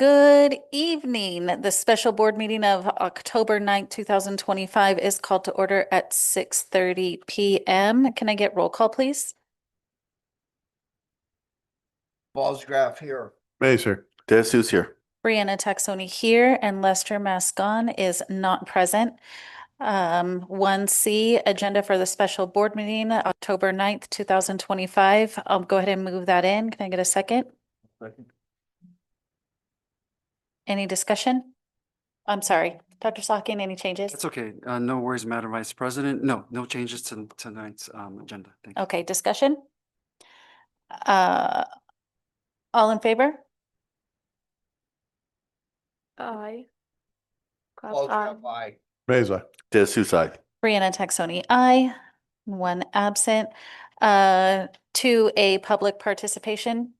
Good evening. The special board meeting of October 9th, 2025 is called to order at 6:30 p.m. Can I get roll call, please? Graph here. Mazer. Jesus here. Brianna Taxoni here and Lester Mascon is not present. 1C, agenda for the special board meeting, October 9th, 2025. I'll go ahead and move that in. Can I get a second? Any discussion? I'm sorry, Dr. Slotkin, any changes? That's okay. No worries, Madam Vice President. No changes to tonight's agenda. Thank you. Okay, discussion? Uh, all in favor? Aye. Graph, aye. Mazer. Jesus, aye. Brianna Taxoni, aye. One absent. To a public participation.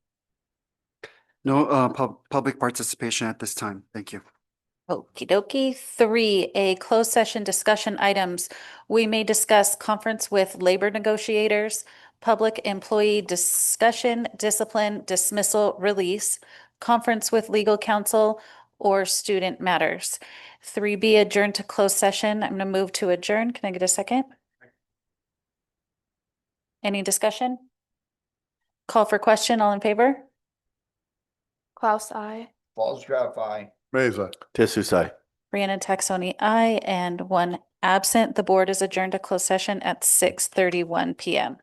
No public participation at this time. Thank you. Okie dokie. 3, a closed session discussion items. We may discuss conference with labor negotiators, public employee discussion, discipline, dismissal, release, conference with legal counsel, or student matters. 3B, adjourn to closed session. I'm going to move to adjourn. Can I get a second? Any discussion? Call for question. All in favor? Klaus, aye. Graph, aye. Mazer. Jesus, aye. Brianna Taxoni, aye, and one absent. The board is adjourned to closed session at 6:31 p.m.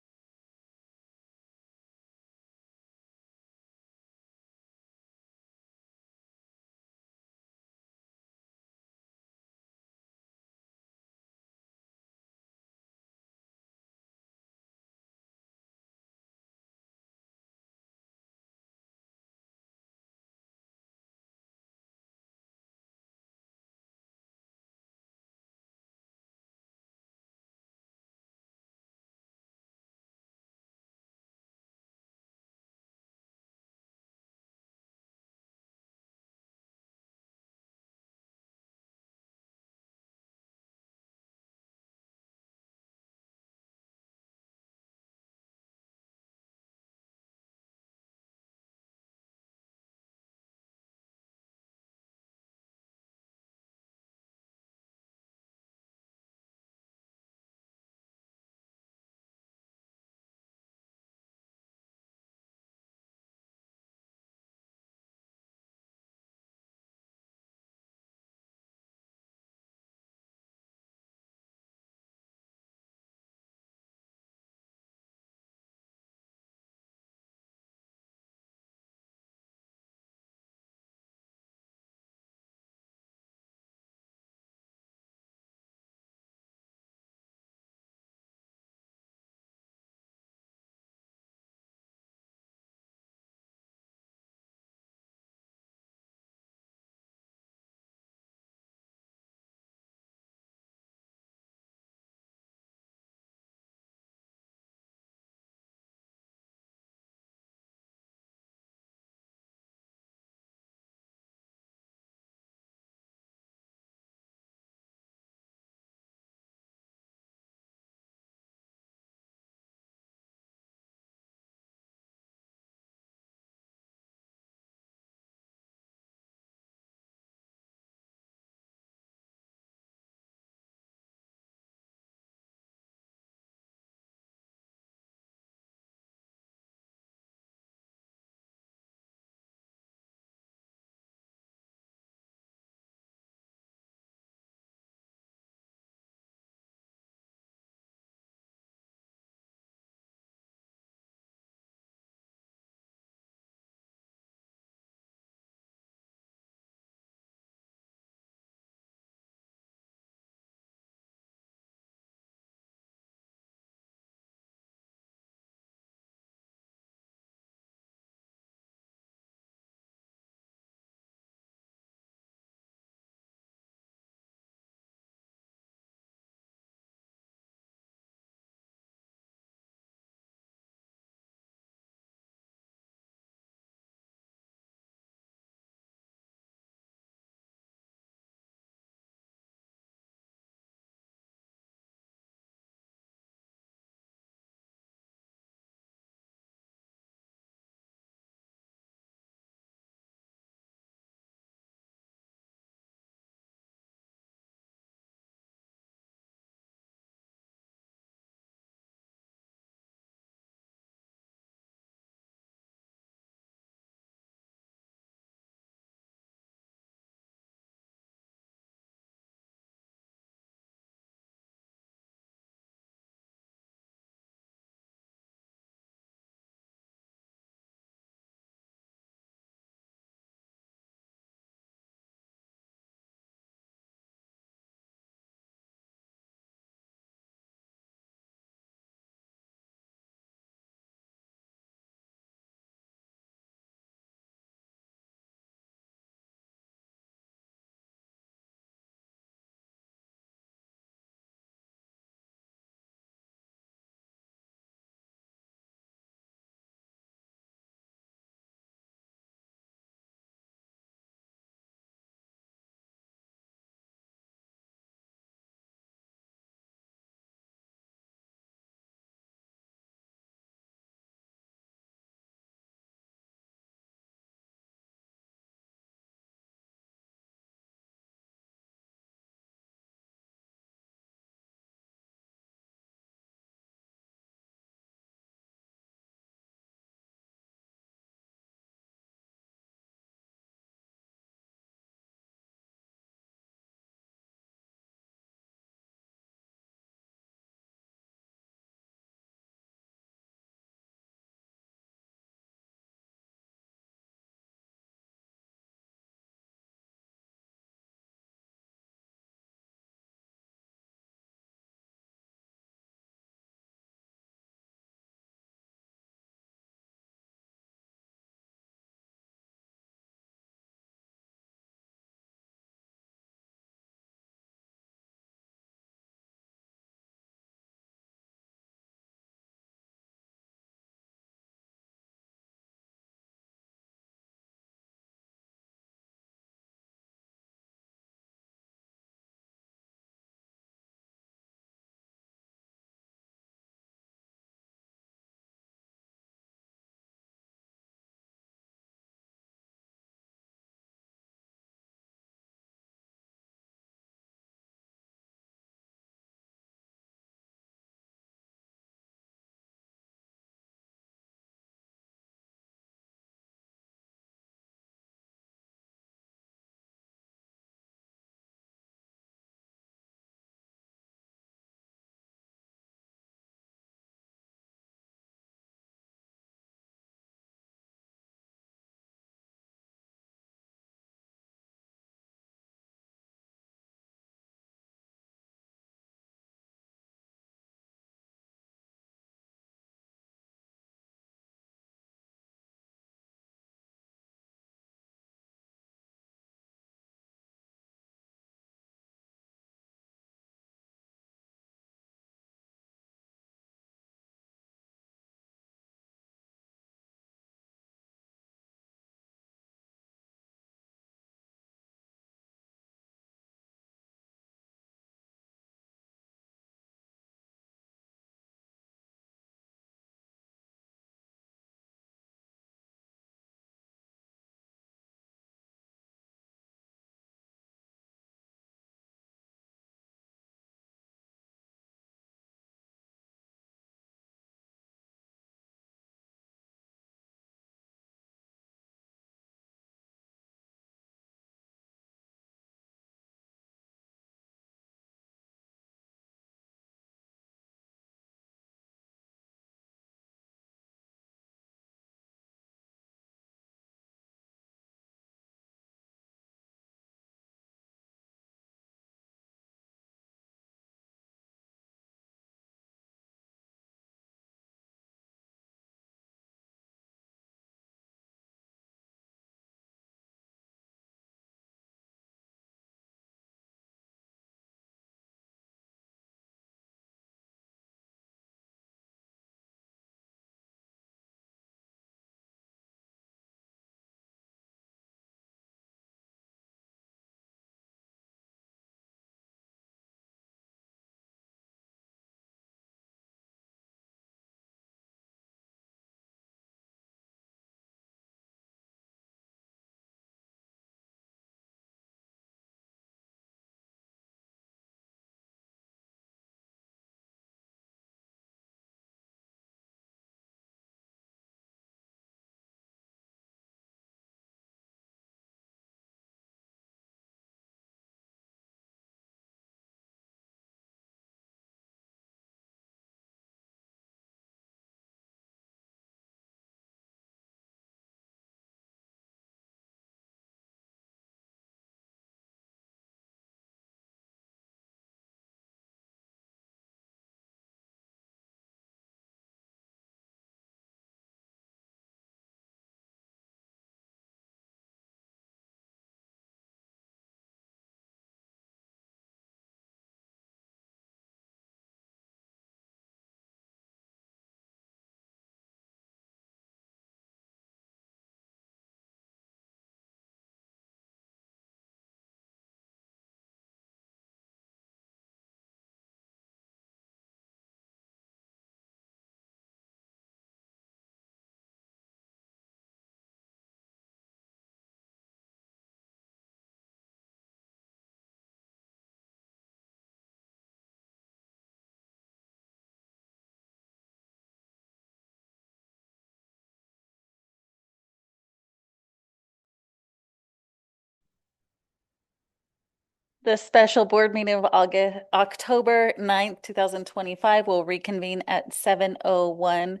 The special board meeting of October 9th, 2025 will reconvene at 7:01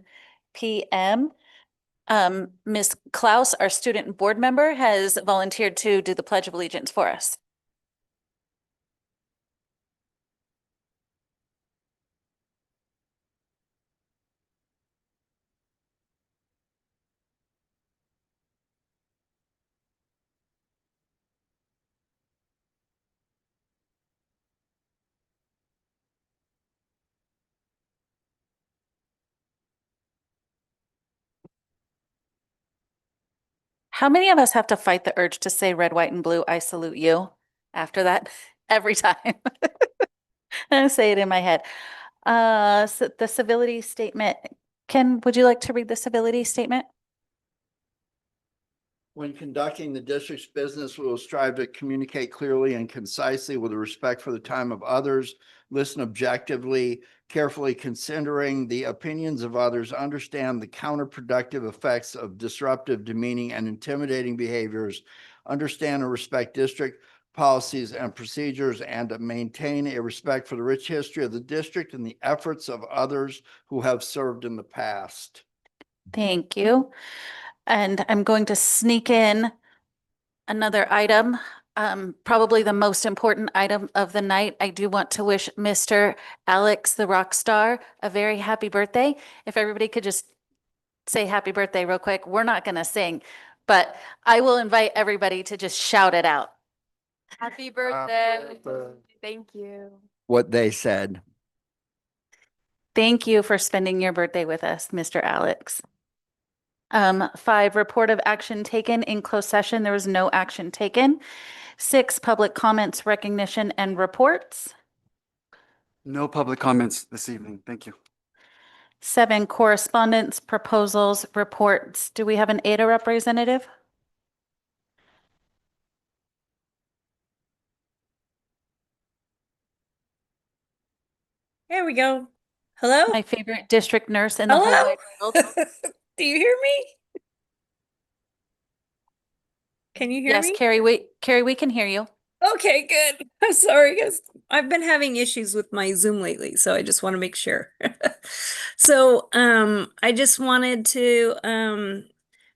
PM. Ms. Klaus, our student board member, has volunteered to do the Pledge of Allegiance for us. How many of us have to fight the urge to say red, white, and blue, I salute you after that? Every time. I say it in my head. So the civility statement. Ken, would you like to read the civility statement? When conducting the district's business, we will strive to communicate clearly and concisely with respect for the time of others, listen objectively, carefully considering the opinions of others, understand the counterproductive effects of disruptive, demeaning, and intimidating behaviors, understand and respect district policies and procedures, and to maintain a respect for the rich history of the district and the efforts of others who have served in the past. Thank you. And I'm going to sneak in another item, probably the most important item of the night. I do want to wish Mr. Alex, the rock star, a very happy birthday. If everybody could just say happy birthday real quick. We're not going to sing, but I will invite everybody to just shout it out. Happy birthday. Thank you. What they said. Thank you for spending your birthday with us, Mr. Alex. 5, report of action taken in closed session. There was no action taken. 6, public comments, recognition, and reports. No public comments this evening. Thank you. 7, correspondence, proposals, reports. Do we have an ADA representative? There we go. Hello? My favorite district nurse in the whole Hello? wide world. Do you hear me? Can you hear Yes, me? Carrie, we can hear you. Okay, good. I'm sorry, guys. I've been having issues with my Zoom lately, so I just want to make sure. So, I just wanted to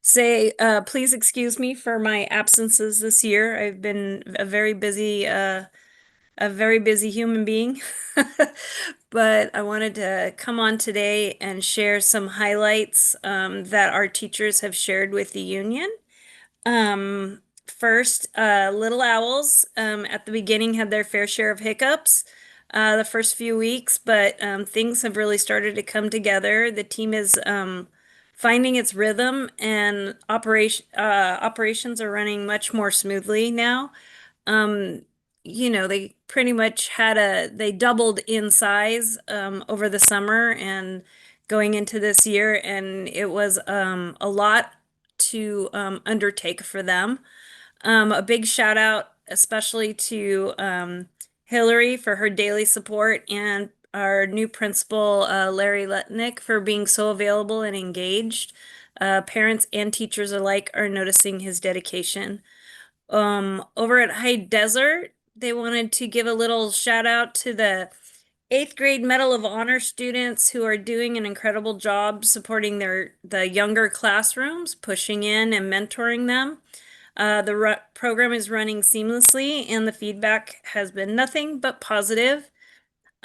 say please excuse me for my absences this year. I've been a very busy human being. But I wanted to come on today and share some highlights that our teachers have shared with the union. First, Little Owls at the beginning had their fair share of hiccups the first few weeks, but things have really started to come together. The team is finding its rhythm, and operations are running much more smoothly now. They pretty much they doubled in size over the summer and going into this year, and it was a lot to undertake for them. A big shout out, especially to Hillary for her daily support, and our new principal, Larry Letnick, for being so available and engaged. Parents and teachers alike are noticing his dedication. Over at High Desert, they wanted to give a little shout out to the 8th grade Medal of Honor students who are doing an incredible job supporting the younger classrooms, pushing in and mentoring them. The program is running seamlessly, and the feedback has been nothing but positive.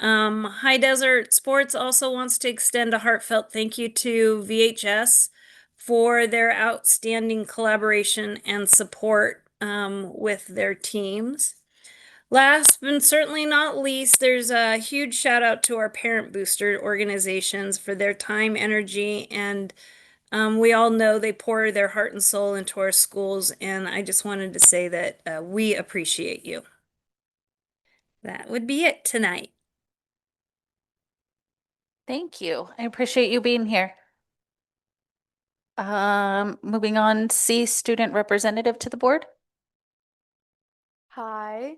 High Desert Sports also wants to extend a heartfelt thank you to VHS for their outstanding collaboration and support with their teams. Last but certainly not least, there's a huge shout out to our parent booster organizations for their time, energy, and we all know they pour their heart and soul into our schools, and I just wanted to say that we appreciate you. That would be it tonight. Thank you. I appreciate you being here. Moving on, C, student representative to the board. Hi.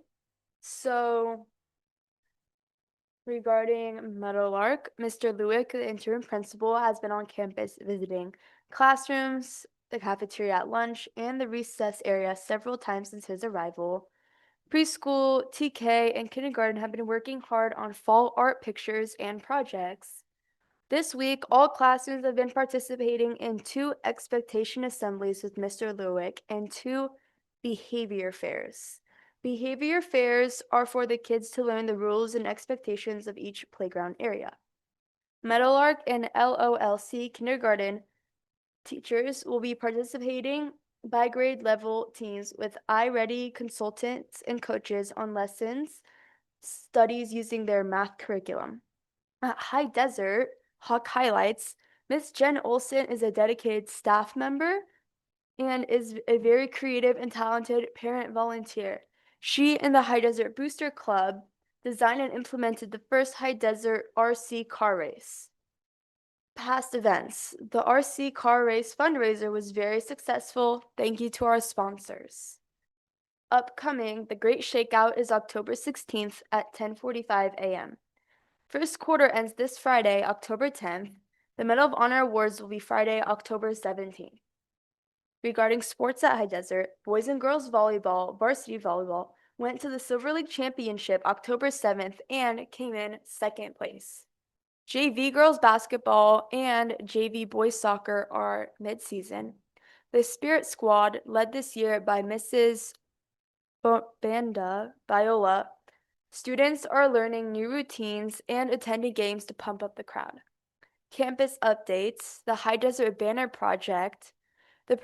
So regarding Meadowlark, Mr. Lewick, the interim principal, has been on campus visiting classrooms, the cafeteria at lunch, and the recess area several times since his arrival. Preschool, TK, and kindergarten have been working hard on fall art pictures and projects. This week, all classrooms have been participating in 2 expectation assemblies with Mr. Lewick and 2 behavior fairs. Behavior fairs are for the kids to learn the rules and expectations of each playground area. Meadowlark and LOLC kindergarten teachers will be participating by grade level teams with iReady consultants and coaches on lessons, studies using their math curriculum. At High Desert, Hawk Highlights, Miss Jen Olson is a dedicated staff member and is a very creative and talented parent volunteer. She and the High Desert Booster Club designed and implemented the first High Desert RC car race. Past events. The RC car race fundraiser was very successful. Thank you to our sponsors. Upcoming, the Great Shakeout is October 16th at 10:45 a.m. First quarter ends this Friday, October 10th. The Medal of Honor Awards will be Friday, October 17th. Regarding sports at High Desert, boys and girls volleyball, varsity volleyball, went to the Silver League Championship October 7th and came in second place. JV girls basketball and JV boys soccer are mid-season. The Spirit Squad, led this year by Mrs. Banda Viola, students are learning new routines and attending games to pump up the crowd. Campus updates, the High Desert Banner Project.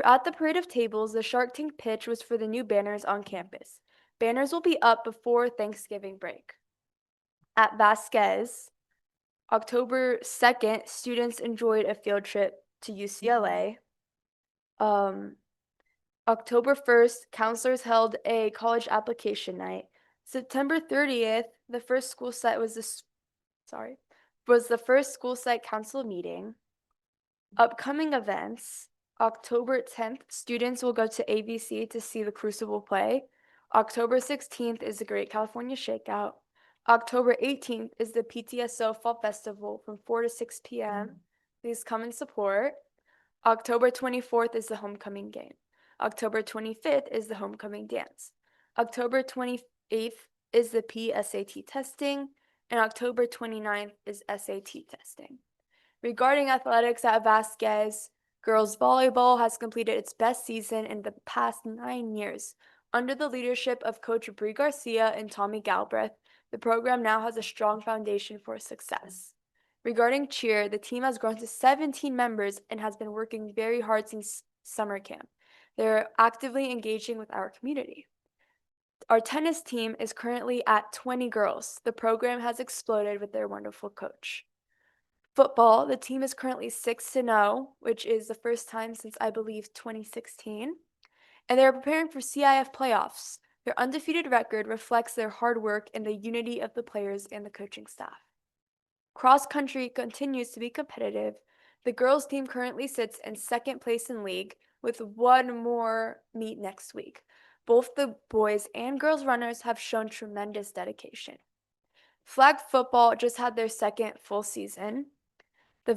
At the Parade of Tables, the Shark Tank pitch was for the new banners on campus. Banners will be up before Thanksgiving break. At Vasquez, October 2nd, students enjoyed a field trip to UCLA. October 1st, counselors held a college application night. September 30th, the first school site was the first school site council meeting. Upcoming events, October 10th, students will go to ABC to see the Crucible play. October 16th is the Great California Shakeout. October 18th is the PTSO Fall Festival from 4 to 6 p.m. Please come and support. October 24th is the homecoming game. October 25th is the homecoming dance. October 28th is the PSAT testing, and October 29th is SAT testing. Regarding athletics at Vasquez, girls volleyball has completed its best season in the past 9 years. Under the leadership of Coach Brie Garcia and Tommy Galbraith, the program now has a strong foundation for success. Regarding cheer, the team has grown to 17 members and has been working very hard since summer camp. They're actively engaging with our community. Our tennis team is currently at 20 girls. The program has exploded with their wonderful coach. Football, the team is currently 6-0, which is the first time since I believe 2016. And they're preparing for CIF playoffs. Their undefeated record reflects their hard work and the unity of the players and the coaching staff. Cross country continues to be competitive. The girls team currently sits in second place in league with one more meet next week. Both the boys and girls runners have shown tremendous dedication. Flag football just had their second full season. The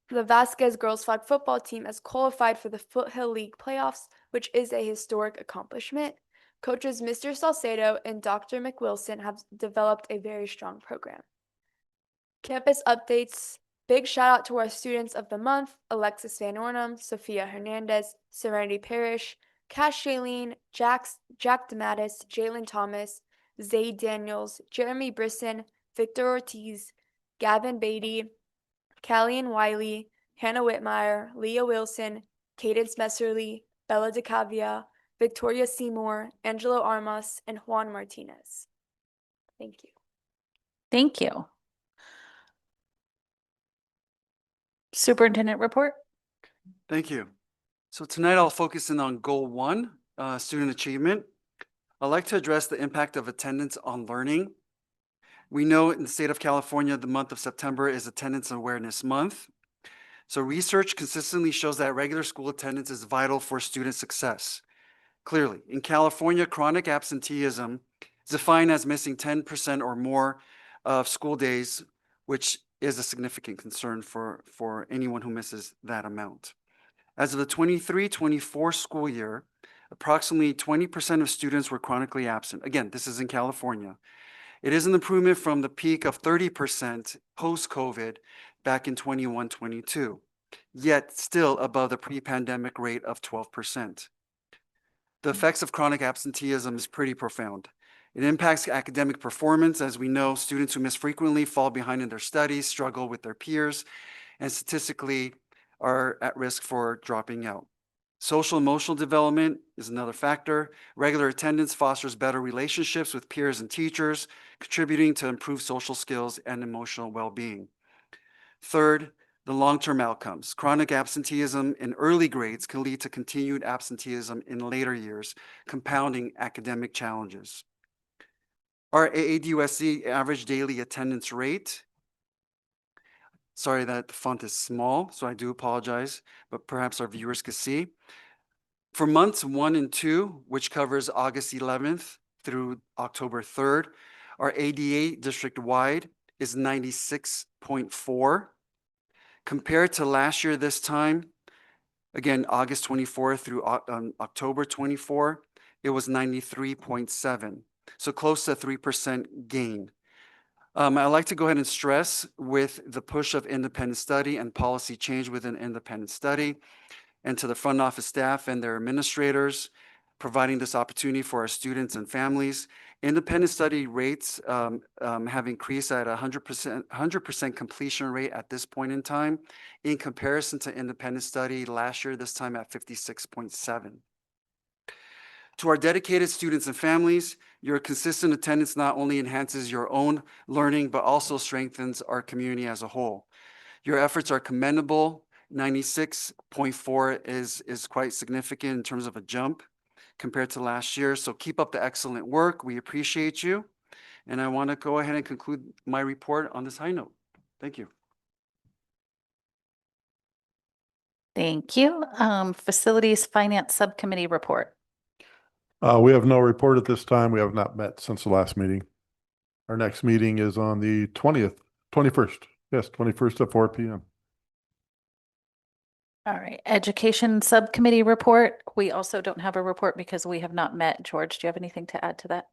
Vasquez girls flag football team has qualified for the Foothill League playoffs, which is a historic accomplishment. Coaches Mr. Salcedo and Dr. McWilson have developed a very strong program. Campus updates. Big shout out to our students of the month: Alexis Van Ornum, Sophia Hernandez, Serenity Parrish, Cash Shailene, Jack DeMattis, Jalen Thomas, Zayd Daniels, Jeremy Brisson, Victor Ortiz, Gavin Beatty, Callian Wiley, Hannah Whitmire, Leah Wilson, Cadence Messerly, Bella DeCavia, Victoria Seymour, Angelo Armas, and Juan Martinez. Thank you. Thank you. Superintendent report? Thank you. So tonight I'll focus in on Goal 1, student achievement. I'd like to address the impact of attendance on learning. We know in the state of California, the month of September is Attendance Awareness Month. So research consistently shows that regular school attendance is vital for student success. Clearly, in California, chronic absenteeism is defined as missing 10% or more of school days, which is a significant concern for anyone who misses that amount. As of the 23-24 school year, Approximately 20% of students were chronically absent. Again, this is in California. It is an improvement from the peak of 30% post-COVID back in 21-22, yet still above the pre-pandemic rate of 12%. The effects of chronic absenteeism is pretty profound. It impacts academic performance. As we know, students who miss frequently fall behind in their studies, struggle with their peers, and statistically are at risk for dropping out. Social emotional development is another factor. Regular attendance fosters better relationships with peers and teachers, contributing to improved social skills and emotional well-being. Third, the long-term outcomes. Chronic absenteeism in early grades can lead to continued absenteeism in later years, compounding academic challenges. Our AADUSC average daily attendance rate, sorry that the font is small, so I do apologize, but perhaps our viewers could see. For months 1 and 2, which covers August 11th through October 3rd, our ADA district-wide is 96.4. Compared to last year this time, again, August 24 through October 24, it was 93.7. So close to 3% gain. I'd like to go ahead and stress with the push of independent study and policy change within independent study, and to the front office staff and their administrators, providing this opportunity for our students and families. Independent study rates have increased at 100% completion rate at this point in time, in comparison to independent study last year, this time at 56.7. To our dedicated students and families, your consistent attendance not only enhances your own learning, but also strengthens our community as a whole. Your efforts are commendable. 96.4 is quite significant in terms of a jump compared to last year. So keep up the excellent work. We appreciate you. And I want to go ahead and conclude my report on this high note. Thank you. Thank you. Facilities Finance Subcommittee report. We have no report at this time. We have not met since the last meeting. Our next meeting is on the 21st. Yes, 21st at 4 p.m. All right, Education Subcommittee report. We also don't have a report because we have not met. George, do you have anything to add to that?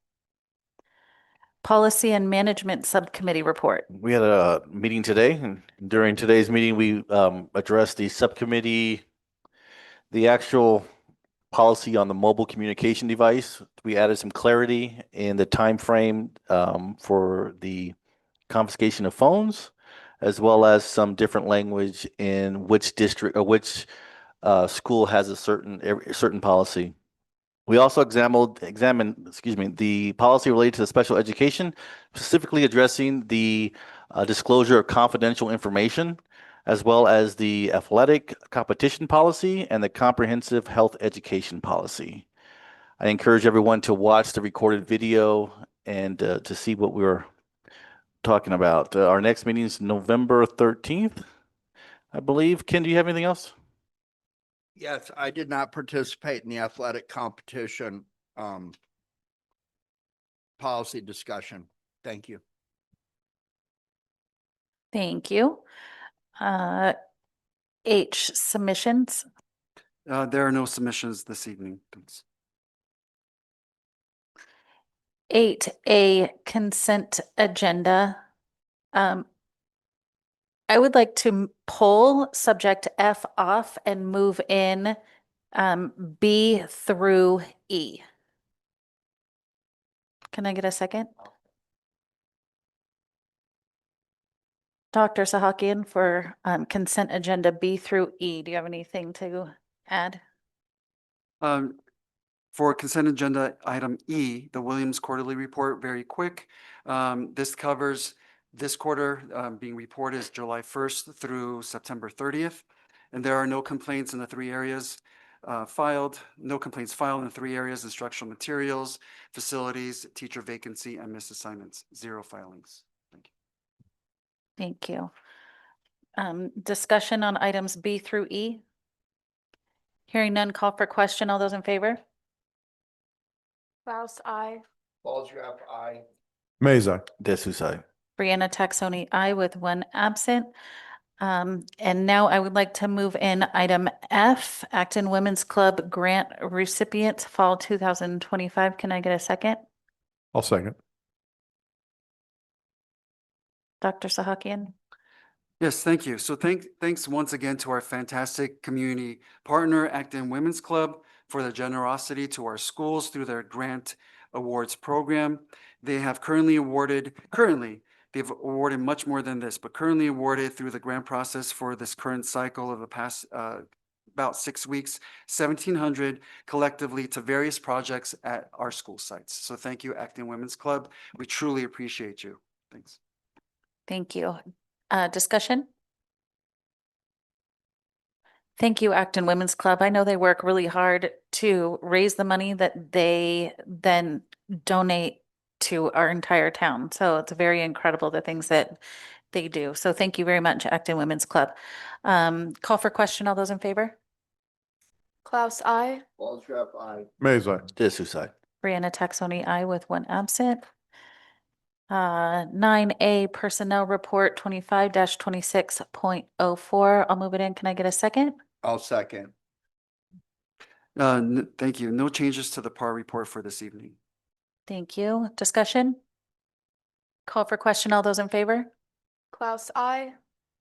Policy and Management Subcommittee report. We had a meeting today, and during today's meeting, we addressed the subcommittee, the actual policy on the mobile communication device. We added some clarity in the time frame for the confiscation of phones, as well as some different language in which district or which school has a certain policy. We also examined, the policy related to special education, specifically addressing the disclosure of confidential information, as well as the athletic competition policy and the comprehensive health education policy. I encourage everyone to watch the recorded video and to see what we were talking about. Our next meeting is November 13th, I believe. Ken, do you have anything else? Yes, I did not participate in the athletic competition policy discussion. Thank you. Thank you. H, submissions. There are no submissions this evening. Thanks. 8A, consent agenda. I would like to pull subject F off and move in B through E. Can I get a second? Dr. Sahakian for consent agenda B through E. Do you have anything to add? For consent agenda item E, the Williams quarterly report, very quick. This covers this quarter being reported is July 1st through September 30th. And there are no complaints in the 3 areas filed, no complaints filed in the 3 areas: instructional materials, facilities, teacher vacancy, and missed assignments. 0 filings. Thank you. Thank you. Discussion on items B through E. Hearing none, call for question. All those in favor? Faust, I. Ballsgraf, aye. Mazak. Desusai. Brianna Taxoni, aye with 1 absent. And now I would like to move in item F, Acton Women's Club Grant Recipients Fall 2025. Can I get a second? I'll second. Dr. Sahakian? Yes, thank you. So thanks once again to our fantastic community partner, Acton Women's Club, for their generosity to our schools through their grant awards program. They have they've awarded much more than this, but currently awarded through the grant process for this current cycle of the past about 6 weeks, 1,700 collectively to various projects at our school sites. So thank you, Acton Women's Club. We truly appreciate you. Thanks. Thank you. Discussion? Thank you, Acton Women's Club. I know they work really hard to raise the money that they then donate to our entire town. So it's very incredible the things that they do. So thank you very much, Acton Women's Club. Call for question. All those in favor? Klaus, I. Waltrip, I. Mays, aye. Jesus, I. Brianna Taxoni, aye with one absent. 9A Personnel Report 25-26.04. I'll move it in. Can I get a second? I'll second. Thank you. No changes to the PAR report for this evening. Thank you. Discussion? Call for question. All those in favor? Klaus, I.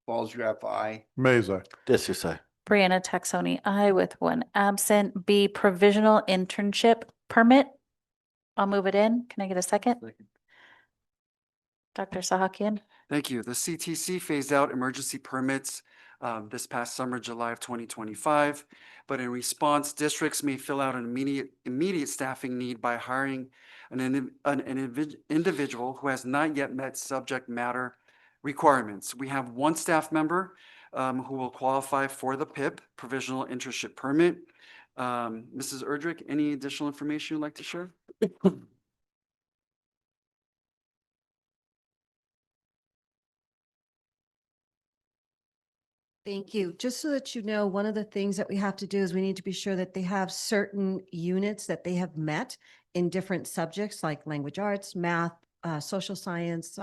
Waltrip, I. Mays, aye. Jesus, I. Brianna Taxoni, aye with one absent. B Provisional Internship Permit. I'll move it in. Can I get a second? Dr. Sahakian? Thank you. The CTC phased out emergency permits this past summer, July of 2025. But in response, districts may fill out an immediate staffing need by hiring an individual who has not yet met subject matter requirements. We have one staff member who will qualify for the PIP, Provisional Internship Permit. Mrs. Erdrich, any additional information you'd like to share? Thank you. Just so that you know, one of the things that we have to do is we need to be sure that they have certain units that they have met in different subjects like language arts, math, social science,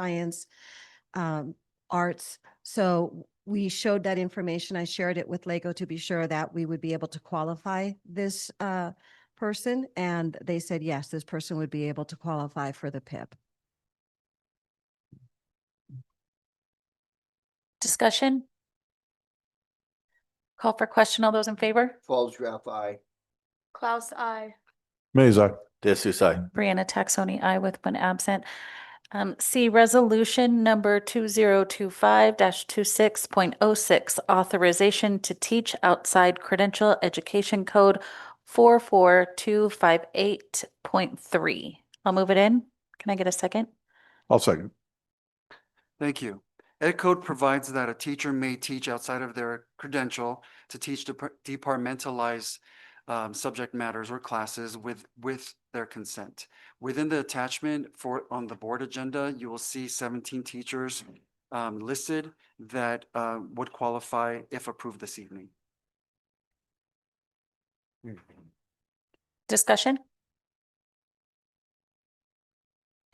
arts. So we showed that information. I shared it with LEGO to be sure that we would be able to qualify this person. And they said, yes, this person would be able to qualify for the PIP. Discussion? Call for question. All those in favor? Waltrip, I. Klaus, I. Mays, aye. Jesus, I. Brianna Taxoni, aye with one absent. C Resolution number 2025-26.06, authorization to teach outside credential education code 44258.3. I'll move it in. Can I get a second? I'll second. Thank you. Ed Code provides that a teacher may teach outside of their credential to teach departmentalized subject matters or classes with their consent. Within the attachment on the board agenda, you will see 17 teachers listed that would qualify if approved this evening. Discussion?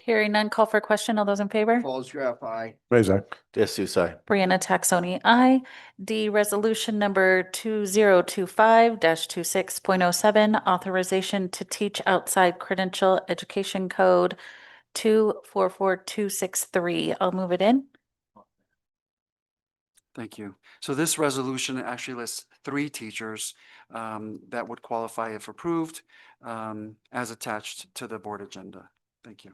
Hearing none, call for question. All those in favor? Waltrip, I. Mays, aye. Jesus, I. Brianna Taxoni, aye. D, resolution number 2025-26.07, authorization to teach outside credential education code 244263. I'll move it in. Thank you. So this resolution actually lists 3 teachers that would qualify if approved as attached to the board agenda. Thank you.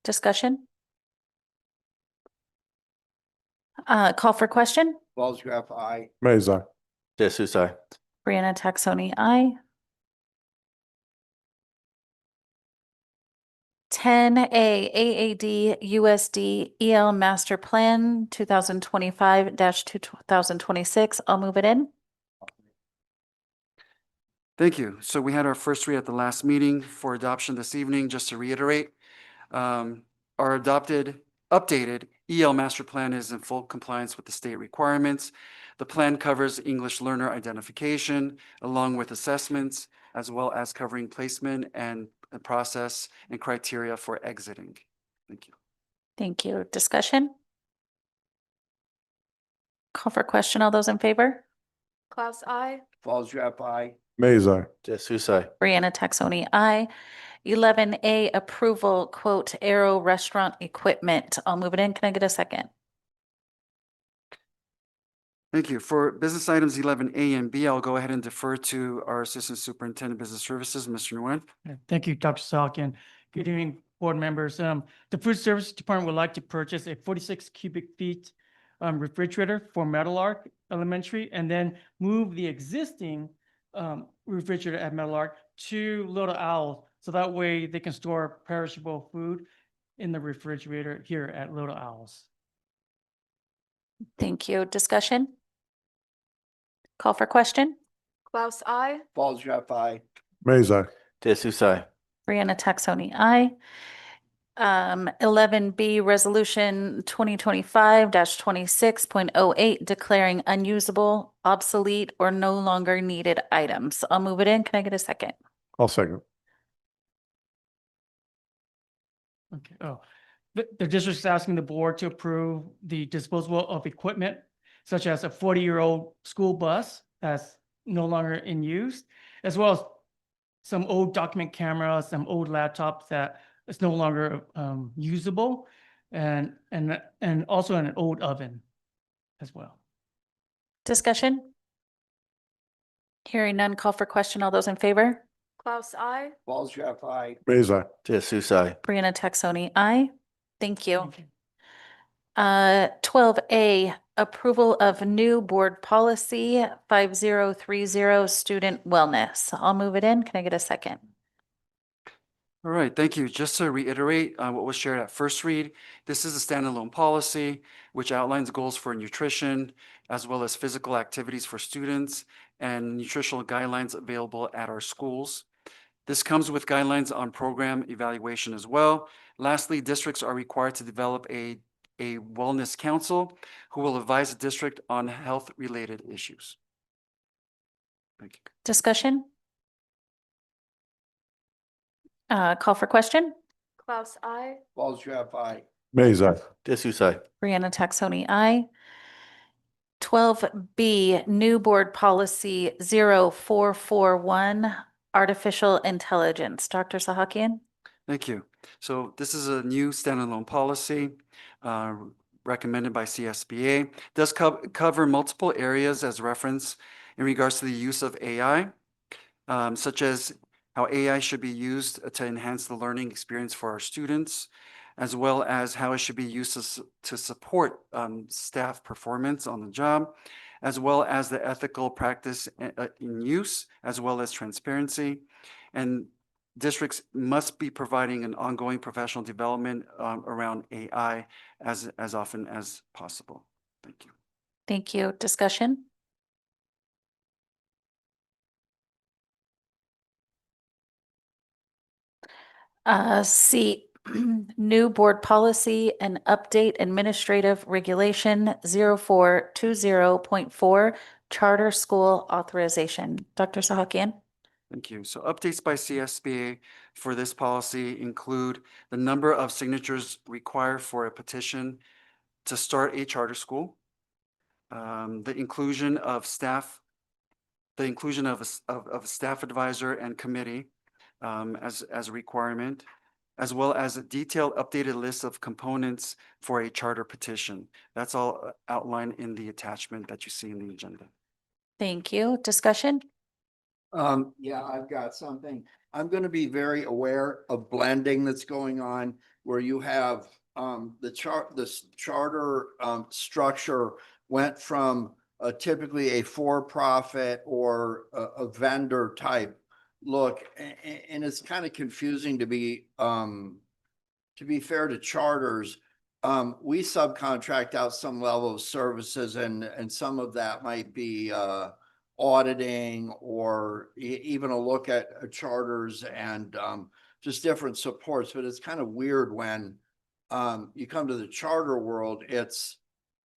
Discussion? Call for question. Waltrip, I. Mays, aye. Jesus, I. Brianna Taxoni, aye. 10A AAD USD EL Master Plan 2025-2026. I'll move it in. Thank you. So we had our first read at the last meeting for adoption this evening. Just to reiterate, our updated EL Master Plan is in full compliance with the state requirements. The plan covers English learner identification along with assessments, as well as covering placement and the process and criteria for exiting. Thank you. Thank you. Discussion? Call for question. All those in favor? Klaus, I. Falls, aye. Mays, I. Jesus, I. Brianna Texoni, aye. 11A, approval, quote, Aero Restaurant Equipment. I'll move it in. Can I get a second? Thank you. For business items 11A and B, I'll go ahead and defer to our Assistant Superintendent of Business Services, Mr. Nguyen. Yeah, thank you, Dr. Salk, and good evening, board members. The Food Service Department would like to purchase a 46 cubic feet refrigerator for Meadowlark Elementary, and then move the existing refrigerator at Meadowlark to Little Owl, so that way they can store perishable food in the refrigerator here at Little Owls. Thank you. Discussion? Call for question. Klaus, I. Falls, aye. Mays, I. Jesus, I. Brianna Texoni, aye. 11B, Resolution 2025-26.08, declaring unusable, obsolete, or no longer needed items. I'll move it in. Can I get a second? I'll second. Okay, the district is asking the board to approve the disposal of equipment such as a 40-year-old school bus that's no longer in use, as well as some old document cameras, some old laptops that is no longer usable, and also an old oven as well. Discussion? Hearing none, call for question. All those in favor? Klaus, I. Falls, aye. Mays, I. Jesus, I. Brianna Texoni, aye. Thank you. Thank you. 12A, approval of new board policy 5030, student wellness. I'll move it in. Can I get a second? All right, thank you. Just to reiterate what was shared at first read, this is a standalone policy which outlines goals for nutrition as well as physical activities for students and nutritional guidelines available at our schools. This comes with guidelines on program evaluation as well. Lastly, districts are required to develop a wellness council who will advise the district on health-related issues. Thank you. Discussion? Call for question. Klaus, I. Falls, aye. Mays, I. Jesus, I. Brianna Texoni, aye. 12B, new board policy 0441, artificial intelligence. Dr. Sahakian? Thank you. So this is a new standalone policy recommended by CSBA. It does cover multiple areas as reference in regards to the use of AI, such as how AI should be used to enhance the learning experience for our students, as well as how it should be used to support staff performance on the job, as well as the ethical practice in use, as well as transparency. And districts must be providing an ongoing professional development around AI as often as possible. Thank you. Thank you. Discussion? C, new board policy and update administrative regulation 0420.4, charter school authorization. Dr. Sahakian? Thank you. So updates by CSBA for this policy include the number of signatures required for a petition to start a charter school, the inclusion of staff, the inclusion of a staff advisor and committee as a requirement, as well as a detailed updated list of components for a charter petition. That's all outlined in the attachment that you see in the agenda. Thank you. Discussion? Yeah, I've got something. I'm going to be very aware of blending that's going on where you have this charter structure went from typically a for-profit or a vendor type look, and it's kind of confusing to be fair to charters. We subcontract out some level of services, and some of that might be auditing or even a look at charters and just different supports. But it's kind of weird when you come to the charter world. It's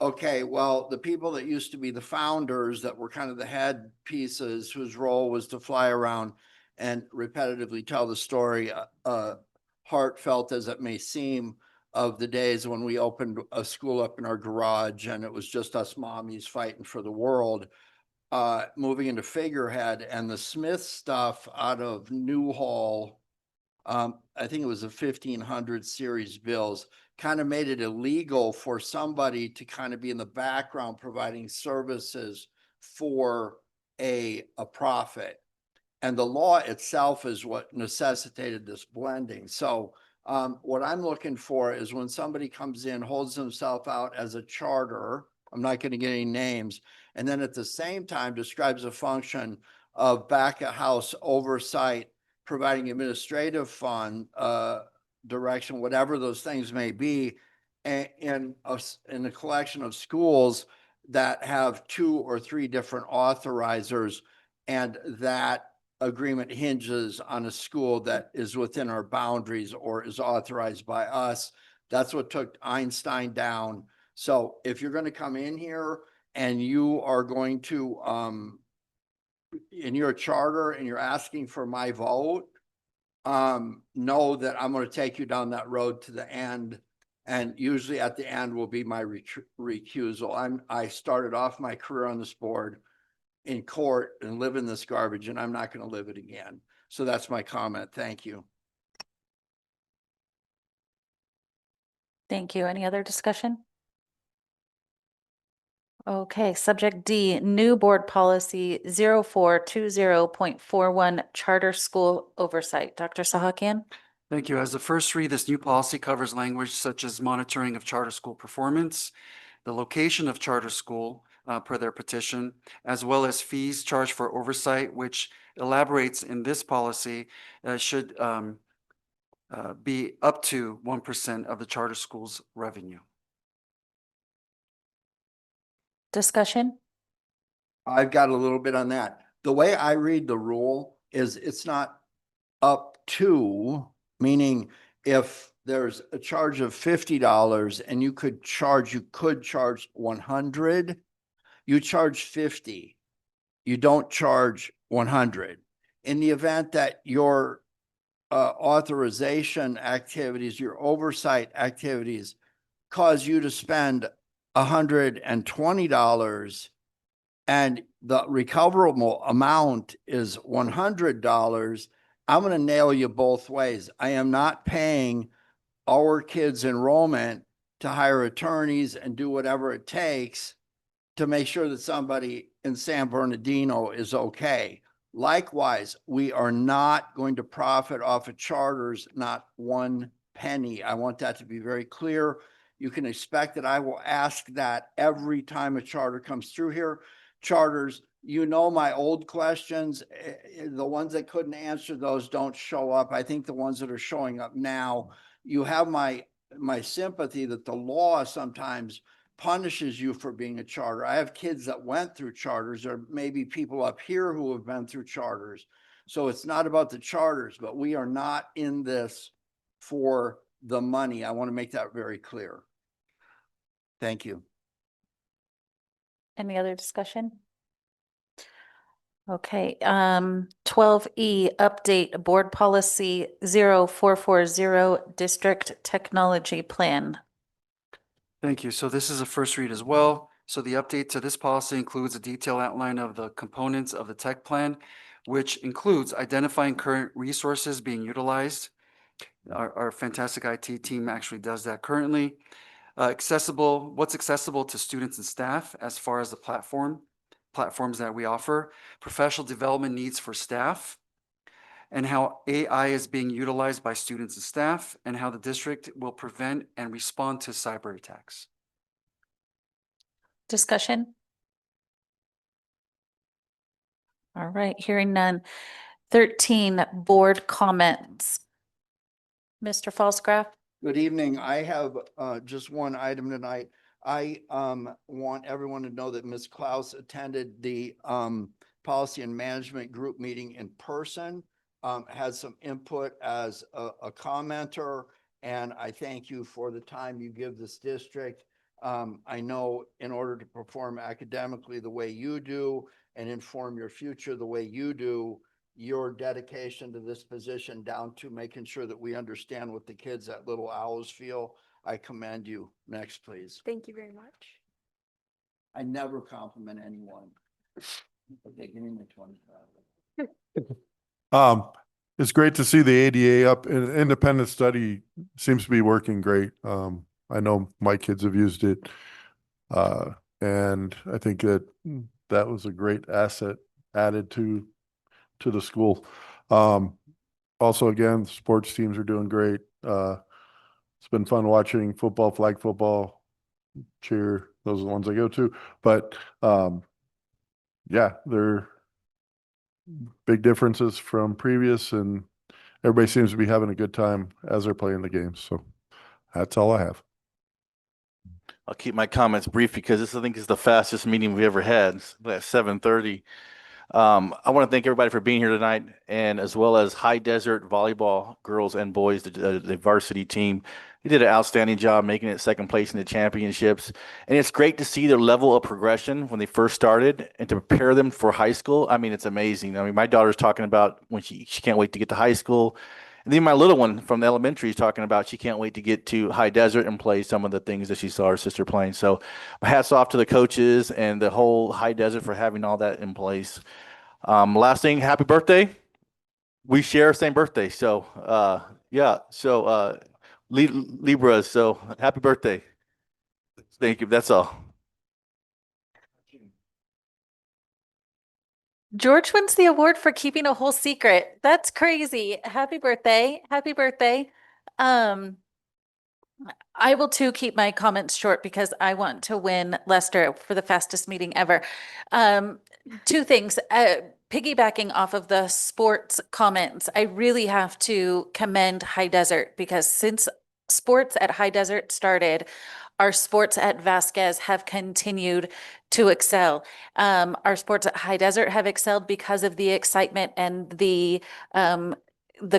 okay, well, the people that used to be the founders that were kind of the head pieces whose role was to fly around and repetitively tell the story, heartfelt as it may seem, of the days when we opened a school up in our garage and it was just us mommies fighting for the world. Moving into figurehead and the Smith stuff out of Newhall. I think it was a 1500 series bills, kind of made it illegal for somebody to kind of be in the background providing services for a profit. And the law itself is what necessitated this blending. So what I'm looking for is when somebody comes in, holds themselves out as a charter, I'm not going to get any names, and then at the same time describes a function of back of house oversight, providing administrative fund direction, whatever those things may be, in a collection of schools that have 2 or 3 different authorizers, and that agreement hinges on a school that is within our boundaries or is authorized by us. That's what took Einstein down. So if you're going to come in here and you are going to, in your charter and you're asking for my vote, know that I'm going to take you down that road to the end. And usually at the end will be my recusal. I started off my career on this board in court and live in this garbage, and I'm not going to live it again. So that's my comment. Thank you. Thank you. Any other discussion? Okay, subject D, new board policy 0420.41 charter school oversight. Dr. Sahakian? Thank you. As the first read, this new policy covers language such as monitoring of charter school performance, the location of charter school per their petition, as well as fees charged for oversight, which elaborates in this policy should be up to 1% of the charter school's revenue. Discussion? I've got a little bit on that. The way I read the rule is it's not up to, meaning if there's a charge of $50 and you could charge 100, you charge 50. You don't charge 100. In the event that your authorization activities, your oversight activities cause you to spend $120 and the recoverable amount is $100, I'm going to nail you both ways. I am not paying our kids' enrollment to hire attorneys and do whatever it takes to make sure that somebody in San Bernardino is okay. Likewise, we are not going to profit off of charters, not one penny. I want that to be very clear. You can expect that I will ask that every time a charter comes through here. Charters, you know, my old questions, the ones that couldn't answer those don't show up. I think the ones that are showing up now, you have my sympathy that the law sometimes punishes you for being a charter. I have kids that went through charters, or maybe people up here who have been through charters. So it's not about the charters, but we are not in this for the money. I want to make that very clear. Thank you. Any other discussion? Okay, 12E, update board policy 0440 district technology plan. Thank you. So this is a first read as well. So the update to this policy includes a detailed outline of the components of the tech plan, which includes identifying current resources being utilized. Our fantastic IT team actually does that currently. What's accessible to students and staff as far as the platforms that we offer, professional development needs for staff, and how AI is being utilized by students and staff, and how the district will prevent and respond to cyber attacks. Discussion? All right, hearing none. 13, board comments. Mr. Falsgraf? Good evening. I have just one item tonight. I want everyone to know that Ms. Klaus attended the policy and management group meeting in person, had some input as a commenter, and I thank you for the time you give this district. I know in order to perform academically the way you do and inform your future the way you do, your dedication to this position down to making sure that we understand what the kids at Little Owls feel. I commend you. Next, please. Thank you very much. I never compliment anyone. Okay, give me my 25. It's great to see the ADA up. An independent study seems to be working great. I know my kids have used it. And I think that was a great asset added to the school. Also, again, sports teams are doing great. It's been fun watching football, flag football, cheer. Those are the ones I go to. But yeah, they're big differences from previous, and everybody seems to be having a good time as they're playing the games. So that's all I have. I'll keep my comments brief because this, I think, is the fastest meeting we've ever had. It's at 7:30. I want to thank everybody for being here tonight, and as well as High Desert Volleyball girls and boys, the varsity team. They did an outstanding job making it second place in the championships. And it's great to see their level of progression when they first started and to prepare them for high school. I mean, it's amazing. I mean, my daughter's talking about when she can't wait to get to high school. And then my little one from the elementary is talking about she can't wait to get to High Desert and play some of the things that she saw her sister playing. So hats off to the coaches and the whole High Desert for having all that in place. Last thing, happy birthday. We share same birthday. So yeah. So Libra, so happy birthday. Thank you. That's all. George wins the award for keeping a whole secret. That's crazy. Happy birthday. Happy birthday. I will too keep my comments short because I want to win Lester for the fastest meeting ever. Two things, piggybacking off of the sports comments, I really have to commend High Desert because since sports at High Desert started, our sports at Vasquez have continued to excel. Our sports at High Desert have excelled because of the excitement and the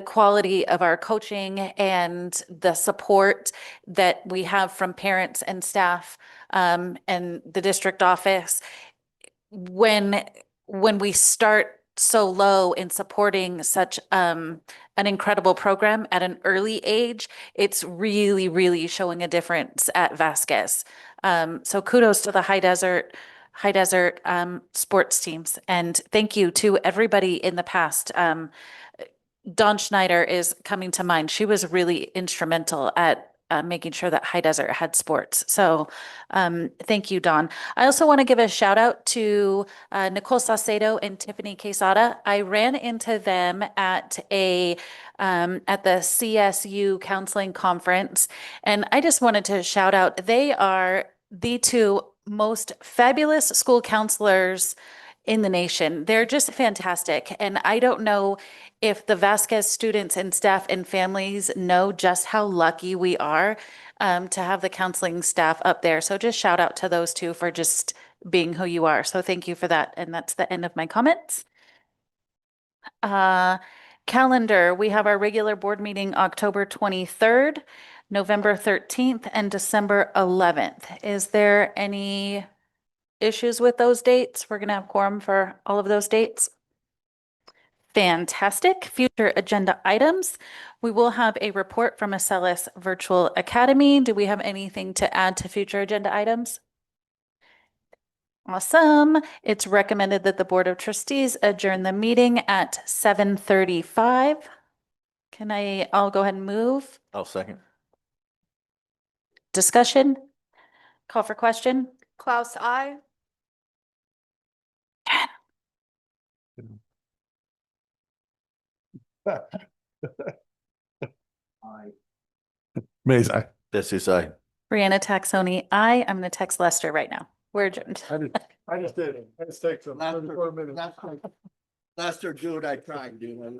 quality of our coaching and the support that we have from parents and staff and the district office. When we start so low in supporting such an incredible program at an early age, it's really, really showing a difference at Vasquez. So kudos to the High Desert sports teams, and thank you to everybody in the past. Dawn Schneider is coming to mind. She was really instrumental at making sure that High Desert had sports. So thank you, Dawn. I also want to give a shout out to Nicole Saucedo and Tiffany Quesada. I ran into them at the CSU counseling conference, and I just wanted to shout out, they are the two most fabulous school counselors in the nation. They're just fantastic. And I don't know if the Vasquez students and staff and families know just how lucky we are to have the counseling staff up there. So just shout out to those two for just being who you are. So thank you for that. And that's the end of my comments. Calendar, we have our regular board meeting October 23rd, November 13th, and December 11th. Is there any issues with those dates? We're going to have quorum for all of those dates. Fantastic. Future agenda items. We will have a report from Acellus Virtual Academy. Do we have anything to add to future agenda items? Awesome. It's recommended that the Board of Trustees adjourn the meeting at 7:35. I'll go ahead and move. I'll second. Discussion? Call for question? Klaus, I. Maze, I This is I. Brianna Taxoni, aye. I'm going to text Lester right now. We're adjourned. just did. I just texted him. 34 minutes. Lester, do what I tried, dude.